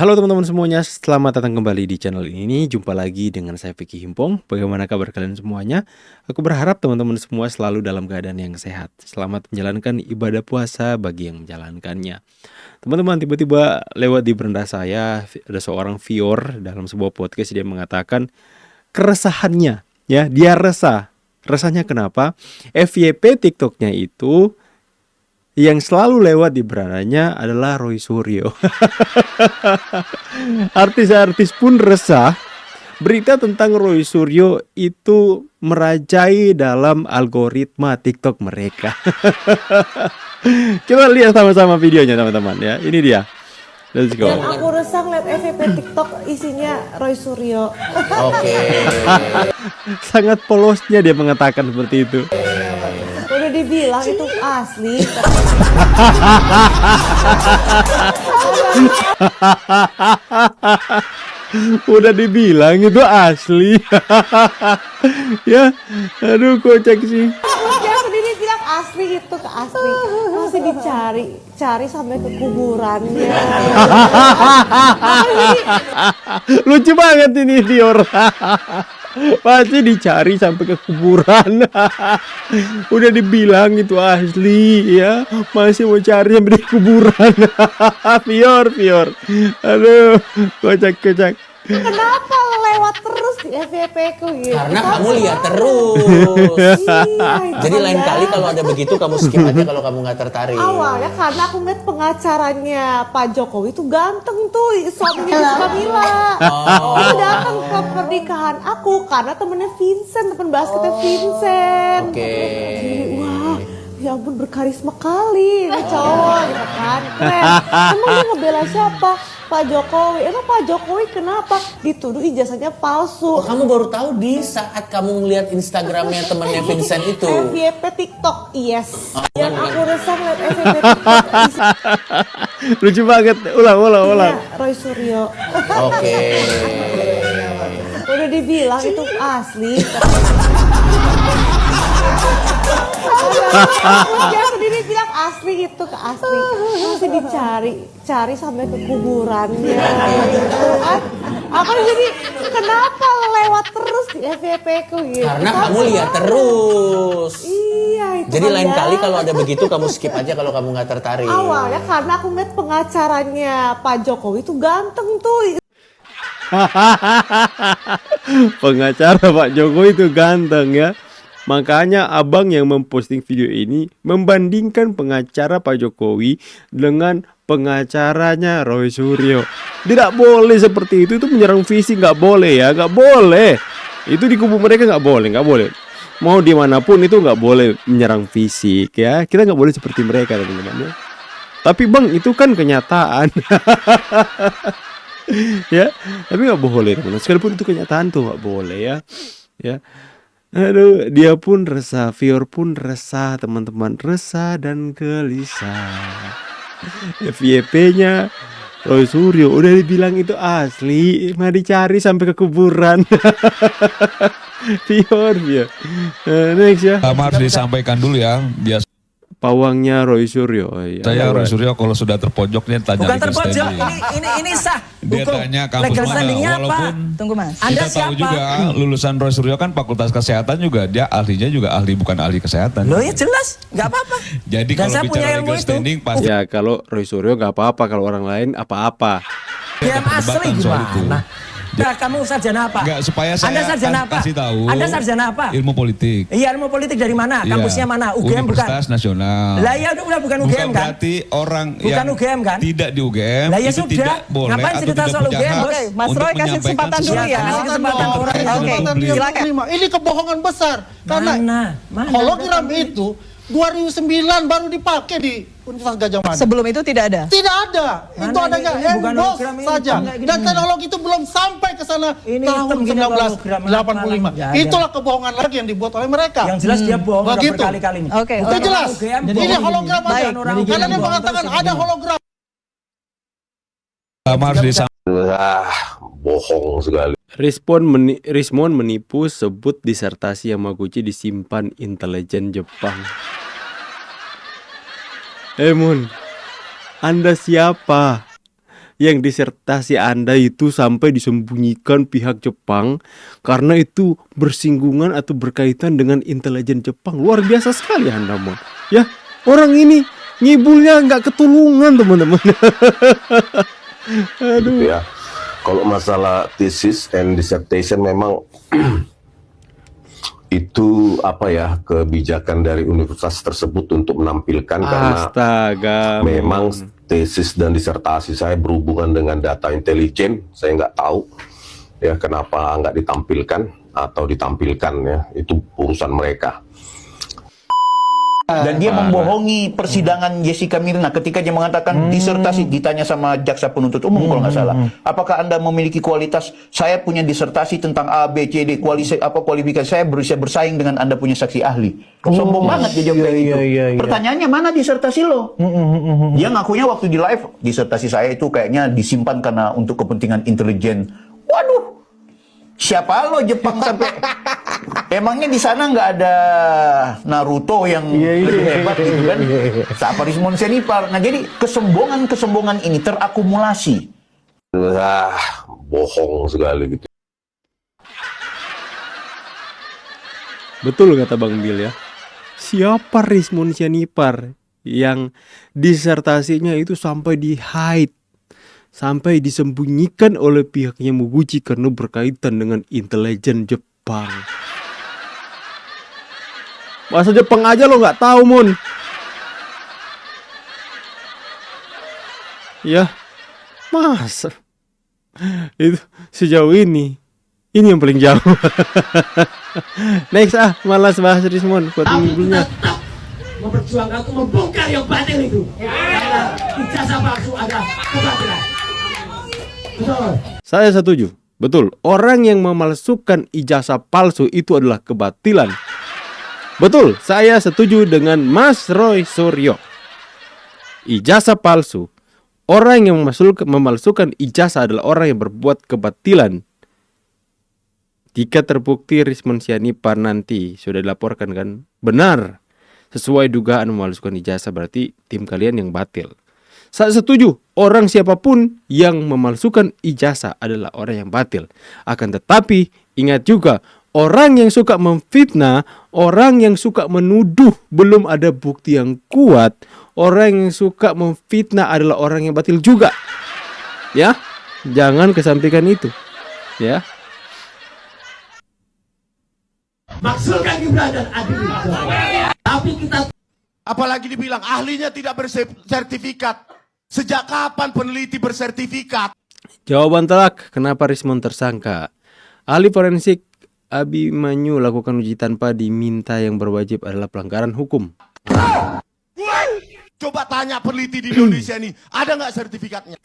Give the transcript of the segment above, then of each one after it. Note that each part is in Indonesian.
Halo teman-teman semuanya, selamat datang kembali di channel ini. Jumpa lagi dengan saya Vicky Himpong. Bagaimana kabar kalian semuanya? Aku berharap teman-teman semua selalu dalam keadaan yang sehat. Selamat menjalankan ibadah puasa bagi yang menjalankannya. Teman-teman, tiba-tiba lewat di beranda saya ada seorang viewer dalam sebuah podcast, dia mengatakan keresahannya, ya, dia resah. Resahnya kenapa? FYP TikToknya itu yang selalu lewat di berandanya adalah Roy Suryo. Artis-artis pun resah. Berita tentang Roy Suryo itu merajai dalam algoritma TikTok mereka. Kita lihat sama-sama videonya teman-teman ya. Ini dia. Let's go. Dan aku resah ngeliat FYP TikTok isinya Roy Suryo. Oke. Sangat polosnya dia mengatakan seperti itu. Udah dibilang itu asli. Udah dibilang itu asli. Ya, aduh kocak sih. Dia sendiri bilang asli itu ke asli. Masih cari sampai ke kuburannya. Lucu banget ini Dior. Pasti dicari sampai ke kuburan. Udah dibilang itu asli ya, masih mau cari sampai di kuburan. Pior. Aduh, kocak. Kenapa lewat terus di FYP ku gitu? Karena kamu lihat terus. Jadi lain kali kalau ada begitu kamu skip aja kalau kamu nggak tertarik. Awalnya karena aku ngeliat pengacaranya Pak Jokowi tuh ganteng tuh, suaminya Kamila. Itu datang ke pernikahan aku karena temennya Vincent, temen basketnya Vincent. Oke. Jadi, wah, ya ampun berkarisma kali ini cowok gitu kan, keren. Emang dia ngebela siapa? Pak Jokowi. Emang Pak Jokowi kenapa dituduh ijazahnya palsu? Oh, kamu baru tahu di saat kamu ngeliat Instagramnya temannya Vincent itu. FYP TikTok, yes. Yang aku resah ngeliat FYP TikTok Lucu banget. Ulang. isinya Roy Suryo. Oke. Udah dibilang itu asli. Dia sendiri bilang asli itu ke asli. Masih cari sampai ke kuburannya. Gitu kan. Aku jadi kenapa lewat terus di FYP ku gitu? Karena kamu lihat terus. Iya itu. Jadi kan lain ya. kali kalau ada begitu kamu skip aja kalau kamu nggak tertarik. Awalnya karena aku ngeliat pengacaranya Pak Jokowi tuh ganteng tuh. Pengacara Pak Jokowi itu ganteng ya. Makanya abang yang memposting video ini membandingkan pengacara Pak Jokowi dengan pengacaranya Roy Suryo. Tidak boleh seperti itu menyerang fisik, nggak boleh ya, nggak boleh. Itu di kubu mereka nggak boleh. Mau dimanapun itu nggak boleh menyerang fisik ya. Kita nggak boleh seperti mereka teman-teman ya. Tapi bang itu kan kenyataan. Ya, tapi nggak boleh teman. Sekalipun itu kenyataan tuh nggak boleh ya. Aduh, dia pun resah, viewer pun resah, teman-teman resah dan gelisah. FYP-nya Roy Suryo udah dibilang itu asli, mah dicari sampai ke kuburan. Viewer. Next ya. Harus disampaikan dulu ya, biasa Pawangnya Roy Suryo. Oh, iya. saya Roy Suryo kalau sudah terpojok dia tanya Bukan legal terpojok, standing. ini sah. Dia Hukum. tanya kampus Legal mana, standingnya apa? walaupun Tunggu mas. Kita Anda tahu siapa? juga lulusan Roy Suryo kan fakultas kesehatan juga, dia ahlinya juga ahli bukan ahli kesehatan. Loh ya jelas, nggak apa-apa. Jadi Dan kalau saya punya bicara ilmu legal itu. standing pasti Ya kalau Roy Suryo nggak apa-apa, kalau orang lain apa-apa. Yang asli perdebatan soal itu. gimana? Nah, kamu sarjana apa? Enggak, supaya saya Anda sarjana apa? kasih tahu. Anda sarjana apa? Ilmu politik. Iya, ilmu politik dari mana? Iya. Kampusnya mana? UGM bukan? Universitas Nasional. Lah ya udah bukan UGM Bukan kan? berarti orang Bukan yang UGM kan? tidak di UGM Lah ya itu sudah. tidak boleh Ngapain atau cerita tidak soal punya UGM, hak Bos? Mas untuk Roy kasih menyampaikan kesempatan dulu sesuatu. ya. Kasih kesempatan dong. orang. Kasih Oke, kesempatan dia silakan. terima. Ini kebohongan besar. Karena Mana? hologram itu 2009 baru dipakai di Universitas Gajah Mada. Sebelum itu tidak ada. Tidak ada. Mana Itu adanya ini bukan emboss hologram, ini saja. bukan kayak gini. Dan teknologi itu belum sampai ke sana Ini tahun hitam gini, hologram, 1985. nggak ada. Itulah kebohongan lagi yang dibuat oleh mereka. Yang jelas dia bohong udah Begitu. berkali-kali nih. Oke, Itu Bukan jelas. orang UGM Ini bohong hologram gini. aja. Bukan orang UGM Karena dia bohong mengatakan terus ada ini. hologram. Harus disampaikan. Bohong sekali. Rismon menipu, sebut disertasi Yamaguchi disimpan intelijen Jepang. Mon, Anda siapa? yang disertasi Anda itu sampai disembunyikan pihak Jepang karena itu bersinggungan atau berkaitan dengan intelijen Jepang. Luar biasa sekali Anda, Mon. Ya, orang ini ngibulnya nggak ketulungan, teman-teman. Aduh. Gitu ya. Kalau masalah thesis and dissertation memang itu apa ya, kebijakan dari universitas tersebut untuk menampilkan karena Astaga, memang Mon. tesis dan disertasi saya berhubungan dengan data intelijen. Saya nggak tahu ya kenapa nggak ditampilkan atau ditampilkan, ya itu urusan mereka. Dan dia membohongi persidangan Jessica Mirna ketika dia mengatakan disertasi, ditanya sama jaksa penuntut umum kalau nggak salah, apakah Anda memiliki kualitas, saya punya disertasi tentang A, B, C, D, kualifikasi saya bisa bersaing dengan Anda punya saksi ahli. Sombong banget dia jawab kayak gitu. Pertanyaannya, mana disertasi lo? Dia ngakunya waktu di live, disertasi saya itu kayaknya disimpan karena untuk kepentingan intelijen. Waduh, siapa lo Jepang sampai emangnya di sana nggak ada Naruto yang lebih hebat gitu kan? Siapa Rismon Senipar. Nah, jadi kesombongan ini terakumulasi. Bohong sekali gitu. Betul kata Bang Bil ya. Siapa Rismon Sianipar yang disertasinya itu sampai di-hide, sampai disembunyikan oleh pihaknya Moguchi karena berkaitan dengan intelijen Jepang. Bahasa Jepang aja lo nggak tahu, Mon. Ya, masa itu sejauh ini yang paling jauh. Next malas bahas Rismon buat ibunya. Tetap memperjuangkan untuk membongkar yang batil itu. Karena ijazah palsu adalah kebatilan. Betul. Saya setuju. Betul, orang yang memalsukan ijazah palsu itu adalah kebatilan. Betul, saya setuju dengan Mas Roy Suryo. Ijazah palsu. Orang yang memalsukan ijazah adalah orang yang berbuat kebatilan. Jika terbukti Rismon Sianipar nanti sudah dilaporkan kan, benar, sesuai dugaan memalsukan ijazah, berarti tim kalian yang batil. Saya setuju, orang siapapun yang memalsukan ijazah adalah orang yang batil. Akan tetapi, ingat juga, orang yang suka memfitnah, orang yang suka menuduh belum ada bukti yang kuat, orang yang suka memfitnah adalah orang yang batil juga. Ya, jangan kesampingkan itu. Ya. Maksudkan Gibran dan Adi. Tapi kita apalagi dibilang ahlinya tidak bersertifikat. Sejak kapan peneliti bersertifikat? Jawaban telak, kenapa Rismon tersangka? Ahli forensik Abimanyu lakukan uji tanpa diminta yang berwajib adalah pelanggaran hukum. Coba tanya peneliti di Indonesia ini, ada nggak sertifikatnya?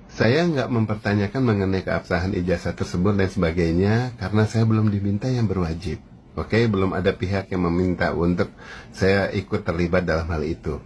Saya nggak mempertanyakan mengenai keabsahan ijazah tersebut dan sebagainya karena saya belum diminta yang berwajib. Oke, belum ada pihak yang meminta untuk saya ikut terlibat dalam hal itu.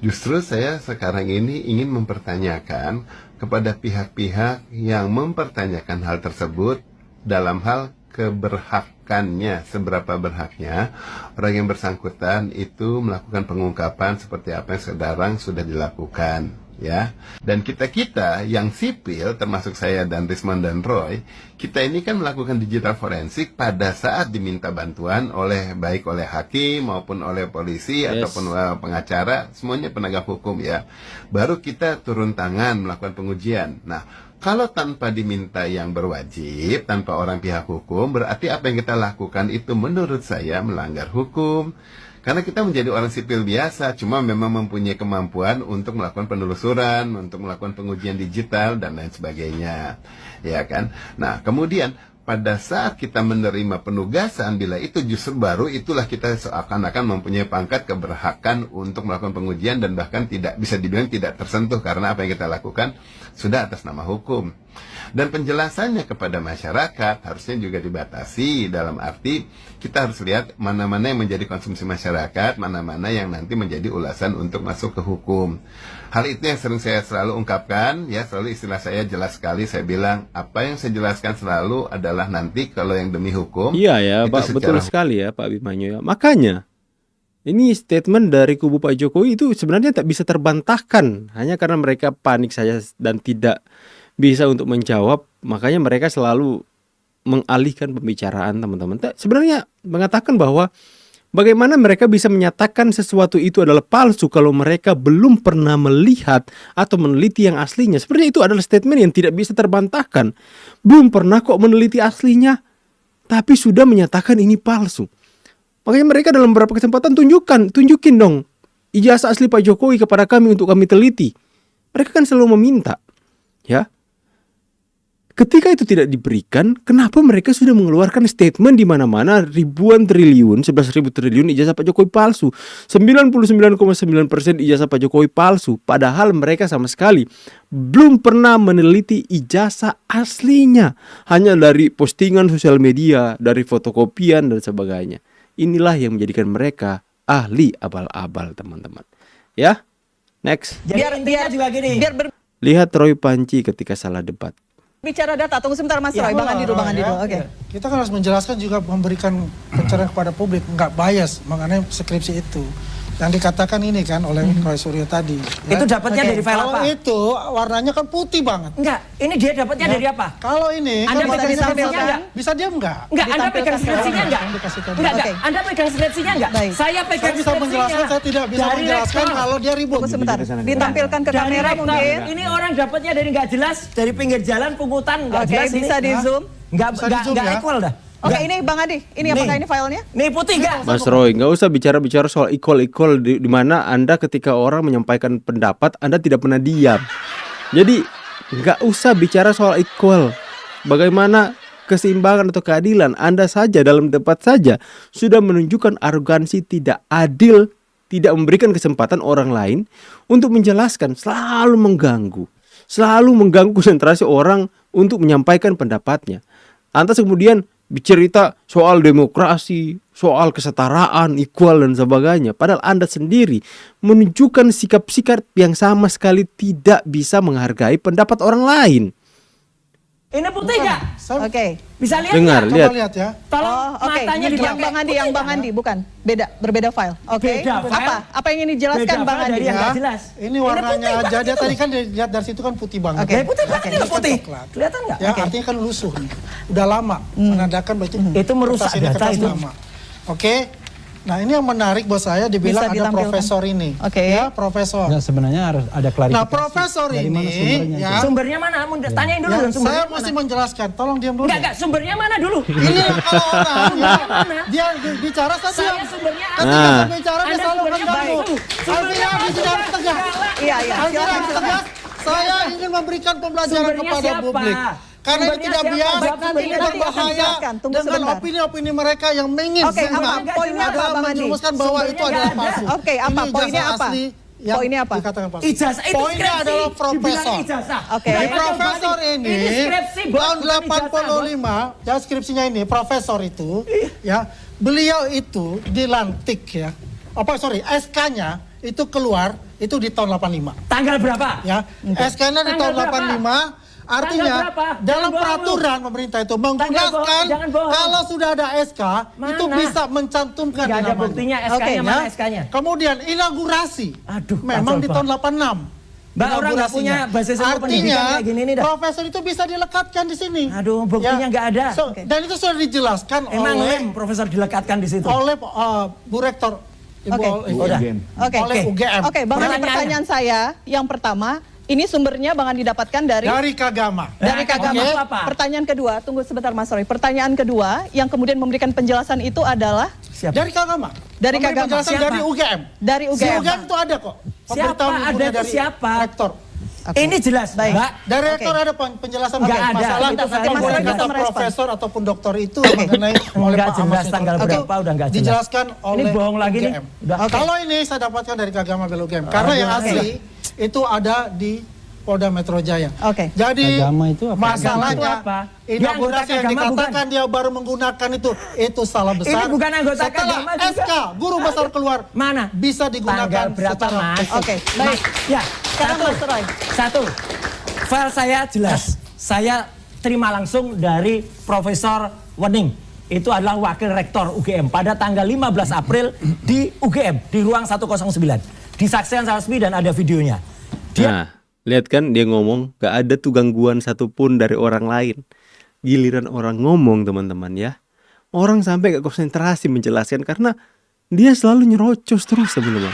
Justru saya sekarang ini ingin mempertanyakan kepada pihak-pihak yang mempertanyakan hal tersebut dalam hal keberhakannya, seberapa berhaknya orang yang bersangkutan itu melakukan pengungkapan seperti apa yang sekarang sudah dilakukan. Ya, dan kita yang sipil termasuk saya dan Rismon dan Roy, kita ini kan melakukan digital forensik pada saat diminta bantuan baik oleh hakim maupun oleh polisi ataupun pengacara, semuanya penegak hukum ya. Baru kita turun tangan melakukan pengujian. Nah, kalau tanpa diminta yang berwajib, tanpa orang pihak hukum, berarti apa yang kita lakukan itu menurut saya melanggar hukum. Karena kita menjadi orang sipil biasa, cuma memang mempunyai kemampuan untuk melakukan penelusuran, untuk melakukan pengujian digital, dan lain sebagainya. Ya kan? Nah, kemudian pada saat kita menerima penugasan, bila itu justru baru, itulah kita seakan-akan mempunyai pangkat keberhakan untuk melakukan pengujian, dan bahkan tidak bisa dibilang tidak tersentuh, karena apa yang kita lakukan sudah atas nama hukum. Dan penjelasannya kepada masyarakat harusnya juga dibatasi dalam arti kita harus lihat mana-mana yang menjadi konsumsi masyarakat, mana-mana yang nanti menjadi ulasan untuk masuk ke hukum. Hal itu yang sering saya selalu ungkapkan, ya selalu istilah saya jelas sekali, saya bilang apa yang saya jelaskan selalu adalah nanti kalau yang demi hukum. Iya ya, Pak, betul sekali ya Pak Abimanyu ya. Makanya Ini statement dari kubu Pak Jokowi itu sebenarnya tak bisa terbantahkan. Hanya karena mereka panik saja dan tidak bisa untuk menjawab, makanya mereka selalu mengalihkan pembicaraan, teman-teman. Sebenarnya mengatakan bahwa bagaimana mereka bisa menyatakan sesuatu itu adalah palsu kalau mereka belum pernah melihat atau meneliti yang aslinya. Sebenarnya itu adalah statement yang tidak bisa terbantahkan. Belum pernah kok meneliti aslinya, tapi sudah menyatakan ini palsu. Makanya mereka dalam beberapa kesempatan tunjukin dong ijazah asli Pak Jokowi kepada kami untuk kami teliti. Mereka kan selalu meminta, ya. Ketika itu tidak diberikan, kenapa mereka sudah mengeluarkan statement di mana-mana ribuan triliun, 11.000 triliun ijazah Pak Jokowi palsu, 99,9% ijazah Pak Jokowi palsu, padahal mereka sama sekali belum pernah meneliti ijazah aslinya, hanya dari postingan sosial media, dari fotokopian dan sebagainya. Inilah yang menjadikan mereka ahli abal-abal, teman-teman. Ya, next. Biar juga gini. Lihat Roy Panci ketika salah debat. Bicara data, tunggu sebentar Mas Roy, Bang Andi dulu. Oke. Kita kan harus menjelaskan juga memberikan pencerahan kepada publik, nggak bias mengenai skripsi itu. Yang dikatakan ini kan oleh Roy Suryo tadi. Itu dapatnya dari file apa? Kalau itu warnanya kan putih banget. Enggak, ini dia dapatnya dari apa? Kalau ini Anda kan pegang skripsinya enggak? Bisa diam enggak? Enggak, Anda pegang skripsinya enggak? Enggak. Anda pegang skripsinya enggak? Saya pegang Saya bisa menjelaskan, saya tidak bisa menjelaskan kalau dia ribut. Tunggu sebentar, ditampilkan ke kamera mungkin. Ini orang dapatnya dari nggak jelas, dari pinggir jalan, pungutan, nggak jelas. Oke, bisa di zoom. Nggak equal dah. Oke, ini Bang Adi, ini apakah ini filenya? Nih putih nggak? Mas Roy, nggak usah bicara-bicara soal equal di mana Anda ketika orang menyampaikan pendapat, Anda tidak pernah diam. Jadi nggak usah bicara soal equal. Bagaimana keseimbangan atau keadilan, Anda saja dalam debat saja sudah menunjukkan arogansi, tidak adil, tidak memberikan kesempatan orang lain untuk menjelaskan, selalu mengganggu konsentrasi orang untuk menyampaikan pendapatnya. Lantas kemudian bercerita soal demokrasi, soal kesetaraan, equal dan sebagainya. Padahal Anda sendiri menunjukkan sikap-sikap yang sama sekali tidak bisa menghargai pendapat orang lain. Ini putih nggak? Oke. Bisa lihat? Dengar, gak? lihat. Coba lihat ya. Tolong matanya dipakai. Yang Bang Andi bukan. Berbeda file. Oke. Beda file. Apa yang ingin dijelaskan Bang Andi? Dari yang nggak jelas. Ini warnanya aja, dia tadi kan dilihat dari situ kan putih banget. Oke. Putih banget ini putih. Kelihatan nggak? Ya, artinya kan lusuh nih. Udah lama menandakan bahwa itu merusak data itu. Oke. Nah, ini yang menarik buat saya dibilang ada profesor ini. Oke. Ya, profesor. Nah, sebenarnya harus ada klarifikasi. Nah, profesor dari ini mana sumbernya? ya. Sumbernya mana? Tanyain dulu dong sumbernya. Saya mesti menjelaskan. Tolong diam dulu. Enggak, sumbernya mana dulu? Ini kalau orang dia bicara saya sumbernya ketika saya bicara dia selalu sumbernya mengganggu. Sumbernya Artinya di sini tegas. Iya. Artinya tegas. Saya ingin memberikan pembelajaran kepada publik. Karena ini tidak biasa, ini berbahaya dengan opini-opini mereka yang menginginkan poinnya apa, Bang Andi? menjerumuskan bahwa itu adalah palsu. Oke, apa poinnya apa? Poinnya apa? Ijazah itu poinnya adalah profesor. Oke. Profesor ini tahun 85, ya skripsinya ini profesor itu, ya beliau itu dilantik ya. SK-nya itu keluar itu di tahun 85. Tanggal berapa? Ya, SK-nya di tahun 85. Artinya dalam peraturan pemerintah itu menggunakan kalau sudah ada SK itu bisa mencantumkan namanya. Ada buktinya SK-nya, mana SK-nya? Kemudian inaugurasi. Memang di tahun 86. Mbak orang nggak punya basis ilmu pendidikan kayak gini nih dah. Profesor itu bisa dilekatkan di sini. Aduh, buktinya nggak ada. Dan itu sudah dijelaskan oleh profesor dilekatkan di situ. Oleh Bu Rektor oleh UGM. Oke, Bang Andi, pertanyaan saya yang pertama, ini sumbernya Bang Andi dapatkan dari Kagama. Dari Kagama. Apa? Pertanyaan kedua, tunggu sebentar Mas Roy. Pertanyaan kedua yang kemudian memberikan penjelasan itu adalah dari Kagama. Dari Kagama. Penjelasan dari UGM. Dari UGM. UGM itu ada kok. Siapa ada itu siapa? Rektor. Ini jelas, Mbak. Dari rektor ada penjelasan masalah boleh kata profesor ataupun doktor itu mengenai oleh Pak jelas tanggal berapa udah nggak jelas. Dijelaskan oleh ini bohong lagi nih. Kalau ini saya dapatkan dari Kagama Bel UGM karena yang asli itu ada di Polda Metro Jaya. Jadi masalahnya inaugurasi yang dikatakan dia baru menggunakan itu salah besar. Ini bukan anggota Kagama juga. SK guru besar keluar mana bisa digunakan berapa Mas? Oke, baik. Ya, satu, file saya jelas. Saya terima langsung dari Profesor Wening. itu adalah wakil rektor UGM pada tanggal 15 April di UGM di ruang 109. Disaksikan Rasmi dan ada videonya. Nah, lihat kan dia ngomong gak ada tuh gangguan satupun dari orang lain. Giliran orang ngomong teman-teman ya, orang sampai gak konsentrasi menjelaskan karena dia selalu nyerocos terus teman-teman.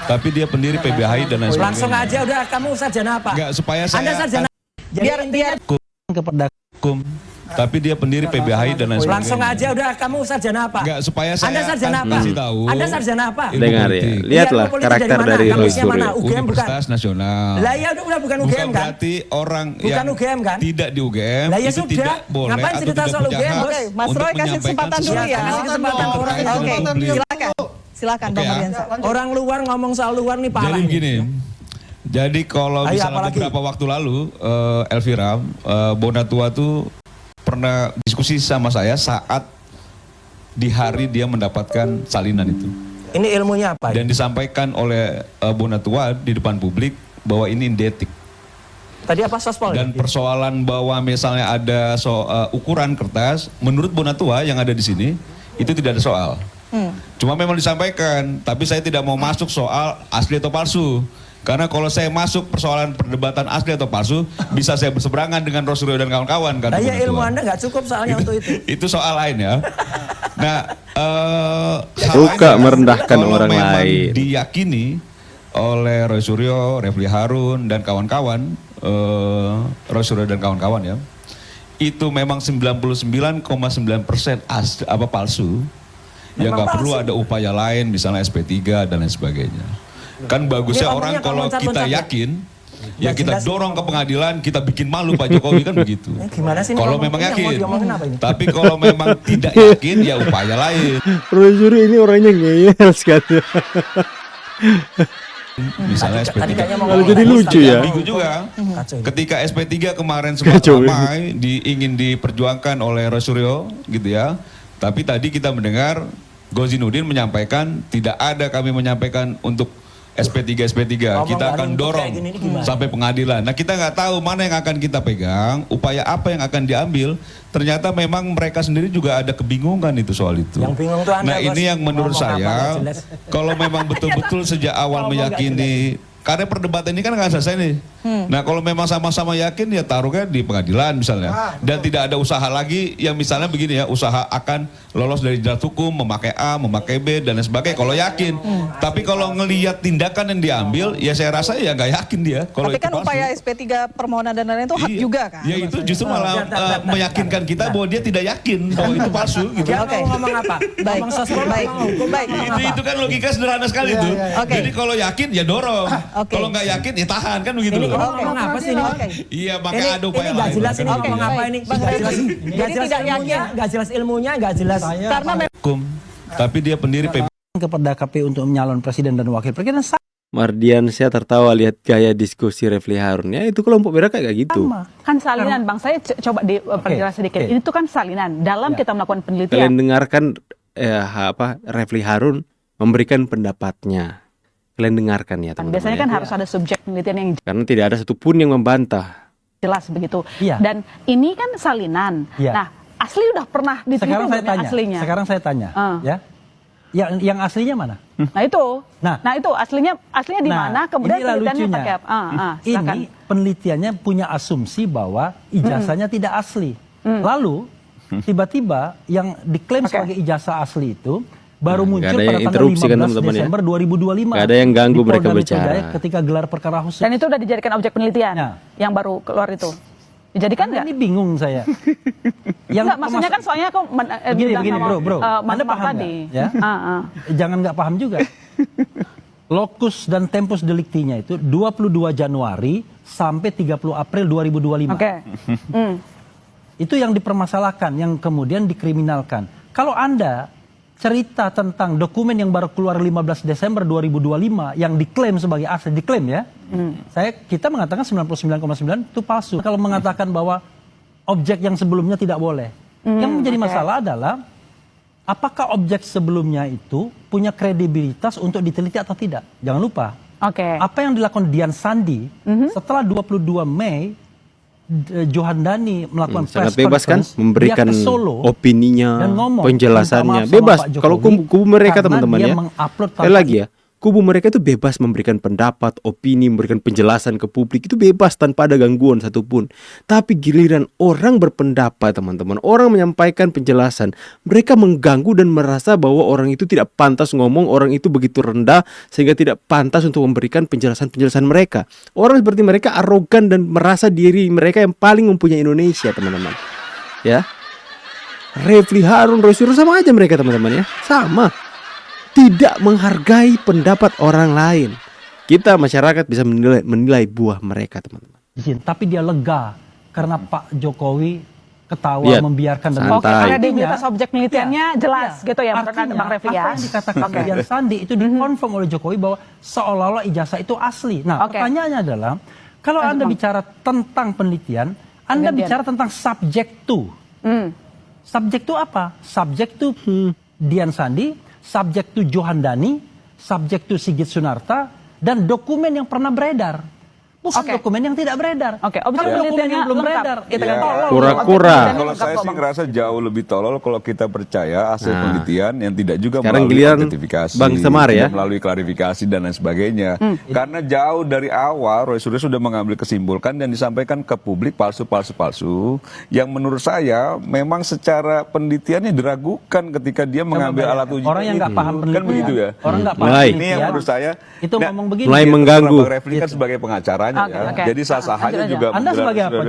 Tapi dia pendiri PBHI dan lain sebagainya. Langsung aja udah kamu sarjana apa? Enggak, supaya saya Anda sarjana. Biar kepada hukum. Tapi dia pendiri PBHI dan lain sebagainya. langsung aja udah kamu sarjana apa? Enggak, supaya saya Anda sarjana apa? kasih tahu. Anda sarjana apa? Dengar ya, lihatlah Ilmu politik karakter mana? dari Roy Kampusnya Suryo. mana? UGM bukan? Universitas Nasional. Lah ya udah bukan UGM kan? Berarti orang Bukan yang UGM kan? tidak di UGM Lah ya itu sudah. tidak boleh Ngapain atau cerita tidak soal punya UGM, hak Bos? Mas untuk Roy kasih menyampaikan kesempatan dulu sesuatu. ya. Kasih kesempatan orang yang Oke, ngomong. silakan Bang Mardiansyah. Orang luar ngomong soal luar nih parah. Jadi nih. begini, jadi kalau Ayo, misalnya apalagi? beberapa waktu lalu, Elvira, Bonatua tuh pernah diskusi sama saya saat di hari dia mendapatkan salinan itu. Ini ilmunya apa? Dan disampaikan oleh Bonatua di depan publik bahwa ini indetik. Tadi apa sospol? Dan persoalan bahwa misalnya ada ukuran kertas, menurut Bonatua yang ada di sini, itu tidak ada soal. Cuma memang disampaikan, tapi saya tidak mau masuk soal asli atau palsu. Karena kalau saya masuk persoalan perdebatan asli atau palsu, bisa saya berseberangan dengan Roy Suryo dan kawan-kawan. Nah, ya ilmu Anda nggak cukup soalnya untuk itu. Itu soal lain ya. Nah, Suka merendahkan orang memang lain. diyakini oleh Roy Suryo, Refli Harun dan kawan-kawan, Roy Suryo dan kawan-kawan ya, itu memang 99,9% palsu. Ya Memang nggak perlu palsu. ada upaya lain, misalnya SP3 dan lain sebagainya. Kan bagusnya Ini orang ngomongnya kalau loncat-loncat kita ya? yakin, ya Nggak kita jelas. dorong ke pengadilan, kita bikin malu Pak Jokowi kan begitu. Gimana sih ini Kalau ngomong- memang ini yang mau yakin, diomongin apa ini? tapi kalau memang tidak yakin ya upaya lain. Roy Suryo ini orangnya ngeyel sekali. Misalnya Tadi SP3. kayaknya mau Lalu ngomong jadi tadi lucu Ustaz ya. Minggu juga, Kacau ini. ketika SP3 kemarin sempat Kacau ini. ramai ingin diperjuangkan oleh Roy Suryo gitu ya. Tapi tadi kita mendengar Gozinuddin menyampaikan tidak ada kami menyampaikan untuk SP3. Ngomong Kita nggak akan runtut dorong kayak gini, ini gimana? sampai pengadilan. Nah, kita nggak tahu mana yang akan kita pegang, upaya apa yang akan diambil. Ternyata memang mereka sendiri juga ada kebingungan itu soal itu. Yang bingung tuh Anda, Nah, Bos. ini yang menurut Ngomong apa saya nggak jelas. kalau memang betul-betul sejak awal Ngomong nggak meyakini, karena perdebatan ini kan nggak selesai nih. Nah, kalau memang sama-sama yakin ya taruhnya di pengadilan misalnya. Dan tidak ada usaha lagi yang misalnya begini ya, usaha akan lolos dari jerat hukum, memakai A, memakai B dan lain sebagainya kalau yakin. Tapi kalau ngelihat tindakan yang diambil, ya saya rasa ya nggak yakin dia. Kalau Tapi itu kan palsu. upaya SP3 permohonan dan lain-lain itu hak Iya. juga kan? Ya itu justru malah meyakinkan kita bahwa dia tidak yakin bahwa itu palsu gitu. Dia Oke. mau ngomong apa? Baik, Ngomong sospol, baik, ngomong hukum, baik. ngomong apa? Itu kan logika sederhana sekali tuh. Oke. Jadi kalau yakin ya dorong. Oke. Kalau nggak yakin ya tahan kan begitu Ini loh. ngomong apa sih ini? Oke. Iya, Ini makanya ada upaya nggak lain. jelas ini Oke, ngomong apa baik. ini? Bang Nggak jelas, Refli. nggak Jadi jelas tidak ilmunya, yakin. nggak jelas ilmunya, nggak jelas. Karena Hukum. Tapi dia pendiri PB. kepada KPU untuk menyalon presiden dan wakil presiden Mardiansyah tertawa lihat gaya diskusi Refli Harun. Ya itu kelompok mereka kayak gitu. Sama. Kan salinan Bang, saya coba diperjelas sedikit. oke. Itu kan salinan. Dalam kita melakukan Kalian penelitian. dengarkan Refli Harun memberikan pendapatnya. Kalian dengarkan ya teman-teman. Biasanya kan ya. harus ada subjek penelitian yang Karena tidak ada satupun yang membantah. jelas begitu. Iya. Dan ini kan salinan. Iya. Nah, asli udah pernah diteliti Sekarang saya belum yang tanya, aslinya? sekarang saya tanya, ya, yang aslinya mana? Nah itu, Nah. itu aslinya di mana? Kemudian inilah penelitiannya lucunya. pakai apa? Silakan. Ini penelitiannya punya asumsi bahwa ijazahnya tidak asli. Lalu tiba-tiba yang diklaim sebagai ijazah asli itu baru muncul nggak ada pada yang tanggal interupsi kan, 15 teman-teman, ya? Desember 2025. Nggak ada yang ganggu di Polda mereka Metro bicara. Jaya ketika gelar perkara khusus. Dan itu udah dijadikan objek penelitian yang baru keluar itu. Dijadikan nggak? Ini bingung saya. Enggak, maksudnya kan soalnya aku bilang begini, sama, bro. Mas Anda Mark paham tadi. nggak? Ya? Jangan nggak paham juga. Lokus dan tempus deliktinya itu 22 Januari sampai 30 April 2025. Oke. Itu yang dipermasalahkan, yang kemudian dikriminalkan. Kalau Anda cerita tentang dokumen yang baru keluar 15 Desember 2025 yang diklaim sebagai asli, diklaim ya. Kita mengatakan 99,9 itu palsu. Kalau mengatakan bahwa objek yang sebelumnya tidak boleh. Yang menjadi masalah adalah apakah objek sebelumnya itu punya kredibilitas untuk diteliti atau tidak. Jangan lupa. Oke. Apa yang dilakukan Dian Sandi setelah 22 Mei Johandani melakukan sangat press bebas kan conference, memberikan dia ke Solo opininya, dan ngomong, penjelasannya, minta maaf sama bebas. Pak Jokowi Kalau kubu mereka karena teman-teman dia ya, mengupload sekali lagi ya, kubu mereka itu bebas memberikan pendapat, opini, memberikan penjelasan ke publik, itu bebas tanpa ada gangguan satupun. Tapi giliran orang berpendapat teman-teman, orang menyampaikan penjelasan, mereka mengganggu dan merasa bahwa orang itu tidak pantas ngomong, orang itu begitu rendah sehingga tidak pantas untuk memberikan penjelasan-penjelasan mereka. Orang seperti mereka arogan dan merasa diri mereka yang paling mempunyai Indonesia teman-teman. Ya, Refli Harun, Roy Suryo sama aja mereka teman-teman ya, sama. Tidak menghargai pendapat orang lain. Kita masyarakat bisa menilai buah mereka teman-teman. Tapi dia lega karena Pak Jokowi ketawa Lihat, membiarkan dan Oke, kredibilitas objek penelitiannya jelas gitu ya menurut Bang Refli ya. Apa yang dikatakan Dian Sandi itu dikonfirm oleh Jokowi bahwa seolah-olah ijazah itu asli. Nah, pertanyaannya adalah kalau Anda bicara tentang penelitian, Anda bicara tentang subject to. Subject to apa? Subject to Dian Sandi, subjek to Johandani, subjek to Sigit Sunarta, dan dokumen yang pernah beredar. Bukan dokumen yang tidak beredar. Kalau dokumen yang belum beredar, kita kan tolol. Kura-kura. Kalau saya sih ngerasa jauh lebih tolol kalau kita percaya hasil penelitian yang tidak juga sekarang melalui giliran identifikasi, Bang Semar ya, melalui klarifikasi dan lain sebagainya. Karena jauh dari awal Roy Suryo sudah mengambil kesimpulan dan disampaikan ke publik palsu yang menurut saya memang secara penelitiannya diragukan ketika dia mengambil alat uji. Orang yang nggak paham penelitian, kan begitu ya. Orang nggak paham Ini yang menurut saya itu ngomong begini. Mulai mengganggu. Bang Refli kan sebagai pengacara. Jadi sah-sah aja juga. Anda sebagai apa?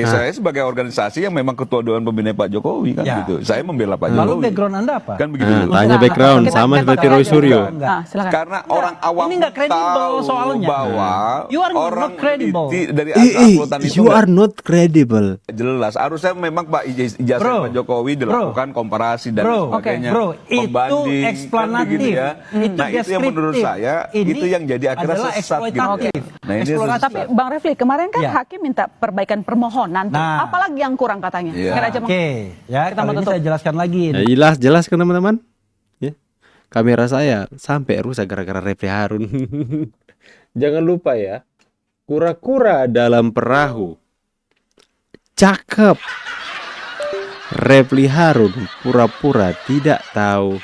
Saya sebagai organisasi yang memang ketua Dewan Pembina Pak Jokowi kan gitu. Saya membela Pak Jokowi. Lalu background Anda apa? Kan begitu. Tanya background sama seperti Roy Suryo. Karena orang awam ini nggak kredibel soalnya. Bahwa you are orang not credible. Dari angkutan itu you are not credible. Jelas. Harusnya memang Pak ijazah Pak Jokowi dilakukan komparasi dan sebagainya. Itu eksplanatif. Nah itu yang menurut saya itu yang jadi akhirnya sesat gitu. Nah, tapi Bang Refli kemarin kan hakim minta perbaikan permohonan, apalagi yang kurang katanya. Oke, ya kalau ini saya jelaskan lagi. Ya, jelaskan teman-teman. Ya. Kamera saya sampai rusak gara-gara Refli Harun. Jangan lupa ya, kura-kura dalam perahu. Cakep. Refli Harun pura-pura tidak tahu.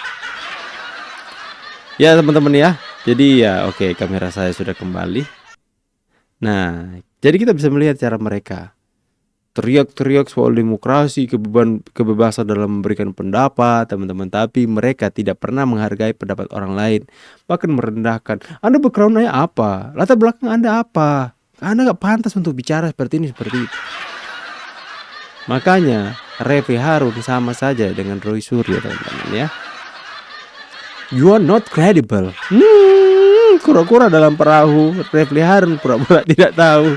Ya teman-teman ya. Jadi ya oke, kamera saya sudah kembali. Nah, jadi kita bisa melihat cara mereka teriak-teriak soal demokrasi, kebebasan dalam memberikan pendapat, teman-teman. Tapi mereka tidak pernah menghargai pendapat orang lain, bahkan merendahkan. Anda background-nya apa? Latar belakang Anda apa? Anda nggak pantas untuk bicara seperti ini, seperti itu. Makanya Refli Harun sama saja dengan Roy Suryo, teman-teman ya. You are not credible. Kura-kura dalam perahu. Refli Harun pura-pura tidak tahu.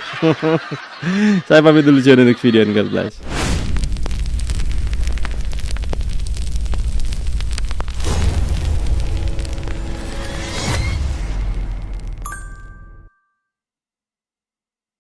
Saya pamit dulu, see you in the next video and God bless.